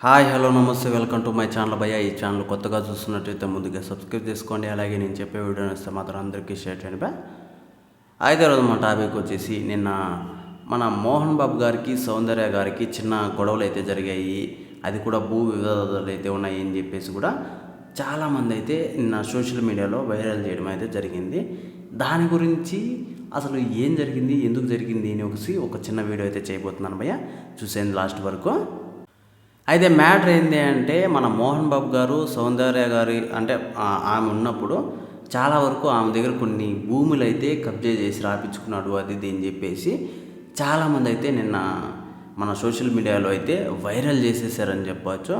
Hi hello నమస్తే welcome to my channel భయ్య. ఈ ఛానల్ కొత్తగా చూస్తున్నట్టయితే ముందుగా సబ్స్క్రైబ్ చేసుకోండి. అలాగే నేను చెప్పే వీడియోని వస్తే మాత్రం అందరికీ షేర్ చేయండి బా. అయితే రోజు మా టాపిక్ వచ్చేసి నిన్న మన మోహన్ బాబు గారికి సౌందర్య గారికి చిన్న గొడవలు అయితే జరిగాయి. అది కూడా భూ వివాదాలు అయితే ఉన్నాయి అని చెప్పేసి కూడా చాలామంది అయితే నిన్న సోషల్ మీడియాలో వైరల్ చేయడం అయితే జరిగింది. దాని గురించి అసలు ఏం జరిగింది, ఎందుకు జరిగింది అని ఒక చిన్న వీడియో అయితే చేయబోతున్నాను భయ్య. చూసేయండి లాస్ట్ వరకు. అయితే మ్యాటర్ ఏంటి అంటే మన మోహన్ బాబు గారు సౌందర్య గారి అంటే ఆమె ఉన్నప్పుడు చాలా వరకు ఆమె దగ్గర కొన్ని భూములు అయితే కబ్జా చేసి రాపించుకున్నాడు అది ఇది అని చెప్పేసి చాలామంది అయితే నిన్న మన సోషల్ మీడియాలో అయితే వైరల్ చేసేసారని చెప్పవచ్చు.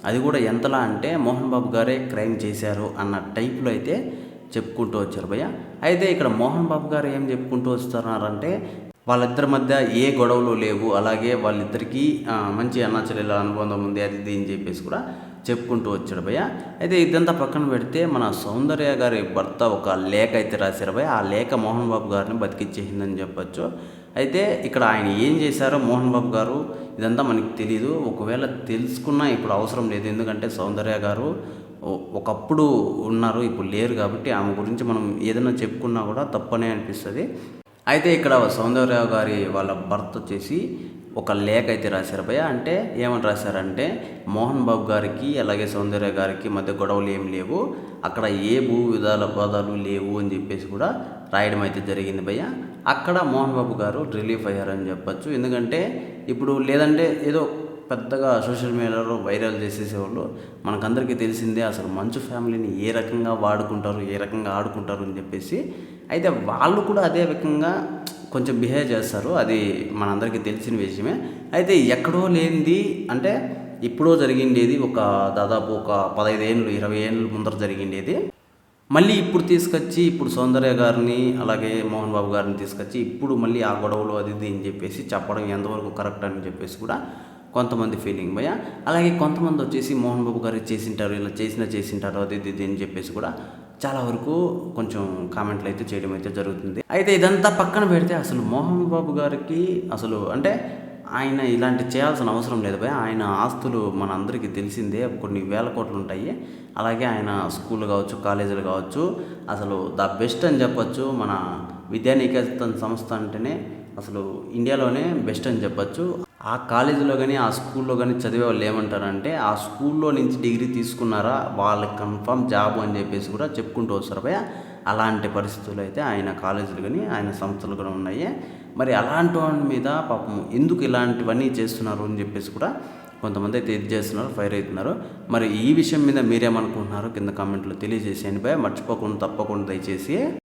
అది కూడా ఎంతలా అంటే మోహన్ బాబు గారే క్రైమ్ చేశారు అన్న టైప్లో అయితే చెప్పుకుంటూ వచ్చారు భయ్య. అయితే ఇక్కడ మోహన్ బాబు గారు ఏం చెప్పుకుంటూ వస్తున్నారంటే వాళ్ళిద్దరి మధ్య ఏ గొడవలు లేవు, అలాగే వాళ్ళిద్దరికీ మంచి అన్నాచెల్లెల అనుబంధం ఉంది అది ఇది అని చెప్పేసి కూడా చెప్పుకుంటూ వచ్చాడు భయ్య. అయితే ఇదంతా పక్కన పెడితే మన సౌందర్య గారి భర్త ఒక లేఖ అయితే రాశారు భయ్య. ఆ లేఖ మోహన్ బాబు గారిని బతికిచ్చేసిందని చెప్పచ్చు. అయితే ఇక్కడ ఆయన ఏం చేశారో మోహన్ బాబు గారు ఇదంతా మనకి తెలియదు. ఒకవేళ తెలుసుకున్నా ఇప్పుడు అవసరం లేదు, ఎందుకంటే సౌందర్య గారు ఒకప్పుడు ఉన్నారు, ఇప్పుడు లేరు. కాబట్టి ఆమె గురించి మనం ఏదైనా చెప్పుకున్నా కూడా తప్పనే అనిపిస్తుంది. అయితే ఇక్కడ సౌందర్య గారి వాళ్ళ భర్త వచ్చేసి ఒక లేఖ అయితే రాశారు భయ్య. అంటే ఏమని రాశారంటే మోహన్ బాబు గారికి అలాగే సౌందర్య గారికి మధ్య గొడవలు ఏం లేవు, అక్కడ ఏ భూ వివాదాలు లేవు అని చెప్పేసి కూడా రాయడం అయితే జరిగింది భయ్య. అక్కడ మోహన్ బాబు గారు రిలీఫ్ అయ్యారని చెప్పచ్చు. ఎందుకంటే ఇప్పుడు లేదంటే ఏదో పెద్దగా సోషల్ మీడియాలో వైరల్ చేసేసేవాళ్ళు మనకందరికీ తెలిసిందే అసలు మంచు ఫ్యామిలీని ఏ రకంగా వాడుకుంటారు, ఏ రకంగా ఆడుకుంటారు అని చెప్పేసి. అయితే వాళ్ళు కూడా అదే రకంగా కొంచెం బిహేవ్ చేస్తారు, అది మనందరికీ తెలిసిన విషయమే. అయితే ఎక్కడో లేనిది అంటే ఇప్పుడో జరిగిండేది ఒక దాదాపు ఒక 15 ఏళ్ళు 20 ఏళ్ళ ముందర జరిగిండేది మళ్ళీ ఇప్పుడు తీసుకొచ్చి ఇప్పుడు సౌందర్య గారిని అలాగే మోహన్ బాబు గారిని తీసుకొచ్చి ఇప్పుడు మళ్ళీ ఆ గొడవలు అది ఇది అని చెప్పేసి చెప్పడం ఎంతవరకు కరెక్ట్ అని చెప్పేసి కూడా కొంతమంది ఫీలింగ్ భయ్య. అలాగే కొంతమంది వచ్చేసి మోహన్ బాబు గారు చేసింటారు, ఇలా చేసింటారు అది ఇది అని చెప్పేసి కూడా చాలా వరకు కొంచెం కామెంట్లు అయితే చేయడం అయితే జరుగుతుంది. అయితే ఇదంతా పక్కన పెడితే అసలు మోహన్ బాబు గారికి అసలు అంటే ఆయన ఇలాంటి చేయాల్సిన అవసరం లేదు భయ్య. ఆయన ఆస్తులు మన అందరికీ తెలిసిందే, కొన్ని వేల కోట్లు ఉంటాయి. అలాగే ఆయన స్కూళ్ళు కావచ్చు, కాలేజీలు కావచ్చు, అసలు ద బెస్ట్ అని చెప్పచ్చు. మన విద్యానికేతన్ సంస్థ అంటేనే అసలు ఇండియాలోనే బెస్ట్ అని చెప్పచ్చు. ఆ కాలేజీలో కానీ ఆ స్కూల్లో కానీ చదివే వాళ్ళు ఏమంటారంటే ఆ స్కూల్లో నుంచి డిగ్రీ తీసుకున్నారా వాళ్ళకి కన్ఫర్మ్ జాబ్ అని చెప్పేసి కూడా చెప్పుకుంటూ వస్తారు భయ్య. అలాంటి పరిస్థితులు అయితే ఆయన కాలేజీలు కానీ ఆయన సంస్థలు కూడా ఉన్నాయి. మరి అలాంటి వాడి మీద పాపం ఎందుకు ఇలాంటివన్నీ చేస్తున్నారు అని చెప్పేసి కూడా కొంతమంది అయితే ఇది చేస్తున్నారు, ఫైర్ అవుతున్నారు. మరి ఈ విషయం మీద మీరేమనుకుంటున్నారో కింద కామెంట్లో తెలియజేసేయండి భయ్య. మర్చిపోకుండా తప్పకుండా దయచేసి